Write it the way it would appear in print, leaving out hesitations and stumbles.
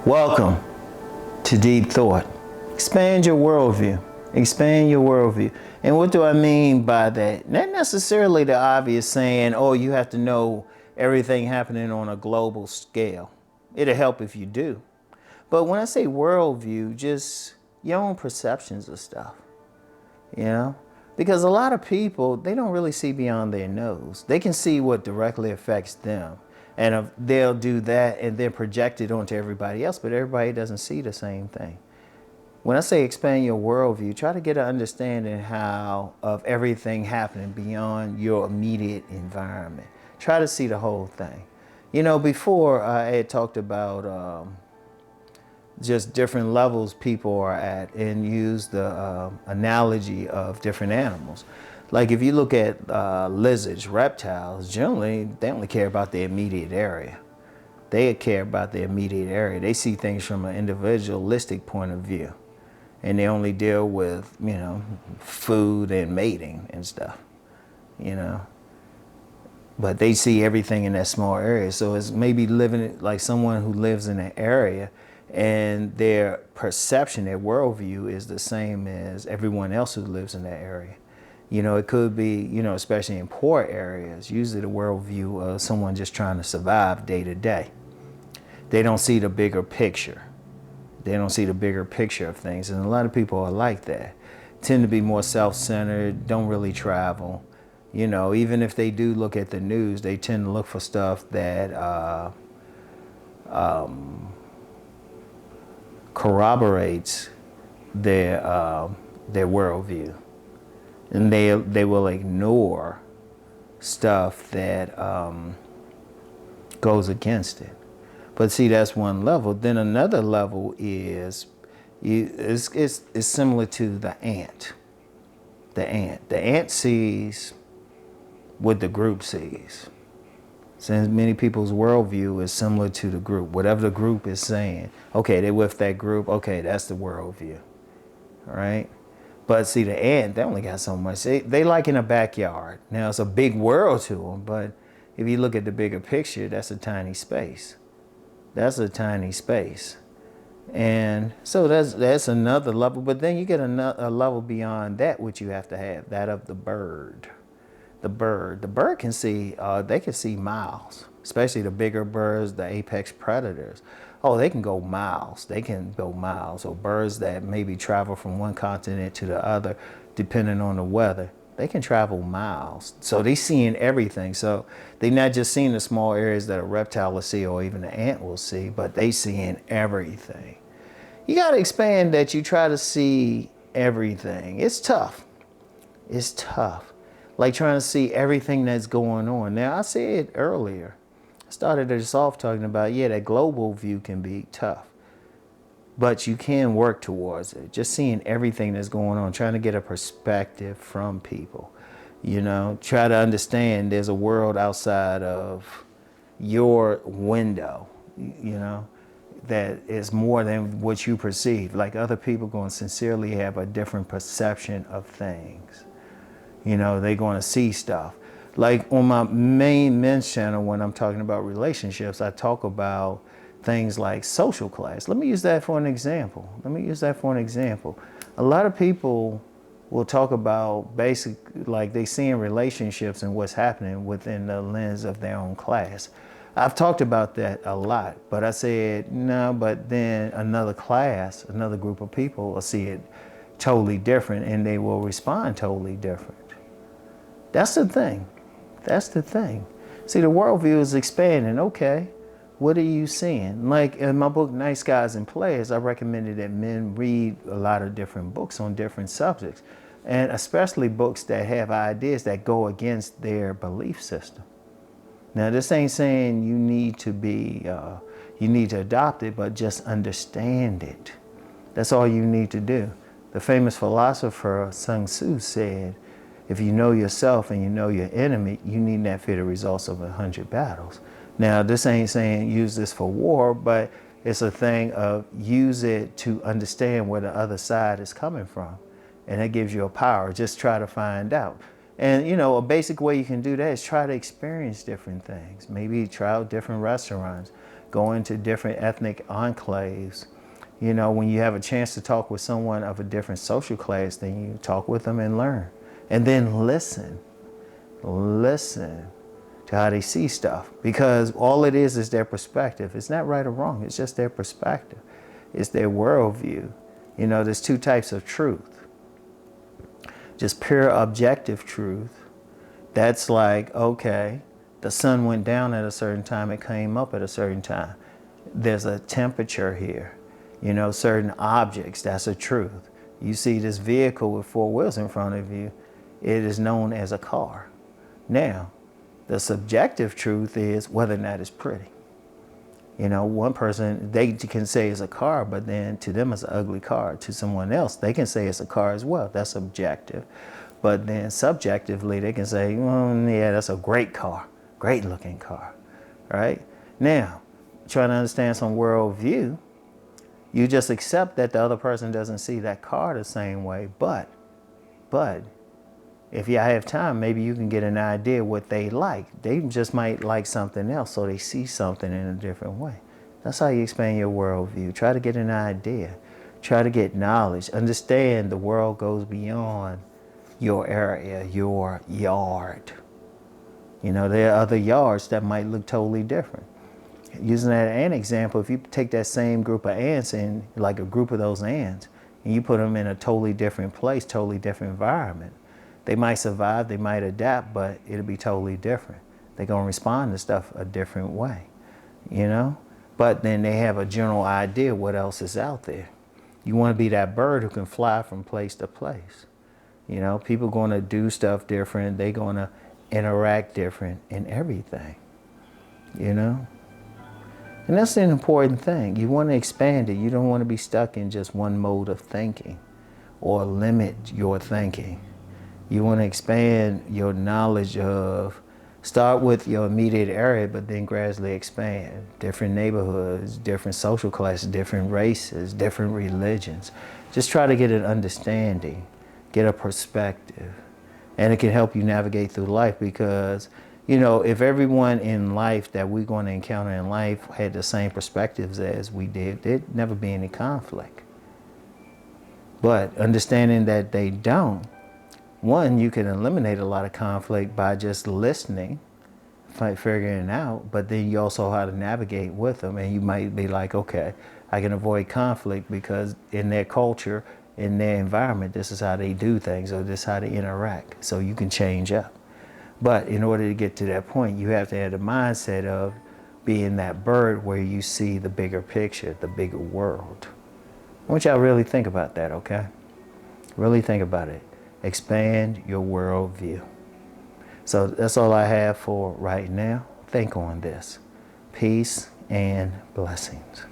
Welcome to Deep Thought. Expand your worldview. Expand your worldview. And what do I mean by that? Not necessarily the obvious saying, oh, you have to know everything happening on a global scale. It'll help if you do. But when I say worldview, just your own perceptions of stuff, you know? Because a lot of people, they don't really see beyond their nose. They can see what directly affects them. And they'll do that and then project it onto everybody else, but everybody doesn't see the same thing. When I say expand your worldview, try to get an understanding of everything happening beyond your immediate environment. Try to see the whole thing. You know, before I had talked about just different levels people are at and use the analogy of different animals. Like if you look at lizards, reptiles, generally they only care about the immediate area. They care about the immediate area. They see things from an individualistic point of view. And they only deal with, you know, food and mating and stuff, you know. But they see everything in that small area. So it's maybe living like someone who lives in an area and their perception, their worldview is the same as everyone else who lives in that area. You know, it could be, you know, especially in poor areas, usually the worldview of someone just trying to survive day to day. They don't see the bigger picture. They don't see the bigger picture of things. And a lot of people are like that. Tend to be more self-centered, don't really travel. You know, even if they do look at the news, they tend to look for stuff that corroborates their worldview. And they will ignore stuff that goes against it. But see, that's one level. Then another level is it's similar to the ant. The ant sees what the group sees. Since many people's worldview is similar to the group. Whatever the group is saying, okay, they're with that group. Okay, that's the worldview. All right. But see, the ant, they only got so much. They like in a backyard. Now, it's a big world to them, but if you look at the bigger picture, that's a tiny space. That's a tiny space. And so that's another level. But then you get a level beyond that, which you have to have, that of the bird. The bird can see, they can see miles, especially the bigger birds, the apex predators. Oh, they can go miles. They can go miles. Or birds that maybe travel from one continent to the other, depending on the weather. They can travel miles. So they seeing everything. So they're not just seeing the small areas that a reptile will see or even an ant will see, but they seeing everything. You got to expand that. You try to see everything. It's tough. It's tough. Like trying to see everything that's going on. Now, I said earlier, started this off talking about, yeah, that global view can be tough, but you can work towards it. Just seeing everything that's going on, trying to get a perspective from people, you know, try to understand there's a world outside of your window, you know, that is more than what you perceive. Like other people going to sincerely have a different perception of things. You know, they're going to see stuff. Like on my main men's channel, when I'm talking about relationships, I talk about things like social class. Let me use that for an example. A lot of people will talk about like they see in relationships and what's happening within the lens of their own class. I've talked about that a lot, but I said, no, but then another class, another group of people will see it totally different and they will respond totally different. That's the thing. That's the thing. See, the worldview is expanding. Okay, what are you seeing? Like in my book, Nice Guys and Players, I recommended that men read a lot of different books on different subjects, and especially books that have ideas that go against their belief system. Now, this ain't saying you need to adopt it, but just understand it. That's all you need to do. The famous philosopher Sun Tzu said, if you know yourself and you know your enemy, you need not fear the results of 100 battles. Now, this ain't saying use this for war, but it's a thing of use it to understand where the other side is coming from. And that gives you a power. Just try to find out. And, you know, a basic way you can do that is try to experience different things. Maybe try out different restaurants. go into different ethnic enclaves. You know, when you have a chance to talk with someone of a different social class, then you talk with them and learn. And then listen to how they see stuff. Because all it is their perspective. It's not right or wrong, it's just their perspective. It's their worldview. You know, there's two types of truth. Just pure objective truth. That's like, okay, the sun went down at a certain time, it came up at a certain time. There's a temperature here. You know, certain objects, that's a truth. You see this vehicle with four wheels in front of you, it is known as a car. Now, the subjective truth is whether or not it's pretty. You know, one person, they can say it's a car, but then to them it's an ugly car. To someone else, they can say it's a car as well. That's objective. But then subjectively, they can say, yeah, that's a great car, great looking car, right? Now, trying to understand some worldview, you just accept that the other person doesn't see that car the same way, but if you have time, maybe you can get an idea what they like. They just might like something else, so they see something in a different way. That's how you expand your worldview. Try to get an idea. Try to get knowledge. Understand the world goes beyond your area, your yard. You know, there are other yards that might look totally different. Using that ant example, if you take that same group of ants and like a group of those ants, and you put them in a totally different place, totally different environment, they might survive, they might adapt, but it'll be totally different. They're gonna respond to stuff a different way, you know? But then they have a general idea what else is out there. You wanna be that bird who can fly from place to place. You know, people gonna do stuff different, they're gonna interact different in everything, you know? And that's an important thing. You want to expand it. You don't want to be stuck in just one mode of thinking or limit your thinking. You want to expand your knowledge of, start with your immediate area, but then gradually expand. Different neighborhoods, different social classes, different races, different religions. Just try to get an understanding, get a perspective. And it can help you navigate through life because, you know, if everyone in life that we're going to encounter in life had the same perspectives as we did, there'd never be any conflict. But understanding that they don't, one, you can eliminate a lot of conflict by just listening, figuring it out, but then you also know how to navigate with them. And you might be like, okay, I can avoid conflict because in their culture, in their environment, this is how they do things or this is how they interact. So you can change up. But in order to get to that point, you have to have the mindset of being that bird where you see the bigger picture, the bigger world. I want y'all to really think about that, okay? Really think about it. Expand your worldview. So that's all I have for right now. Think on this. Peace and blessings.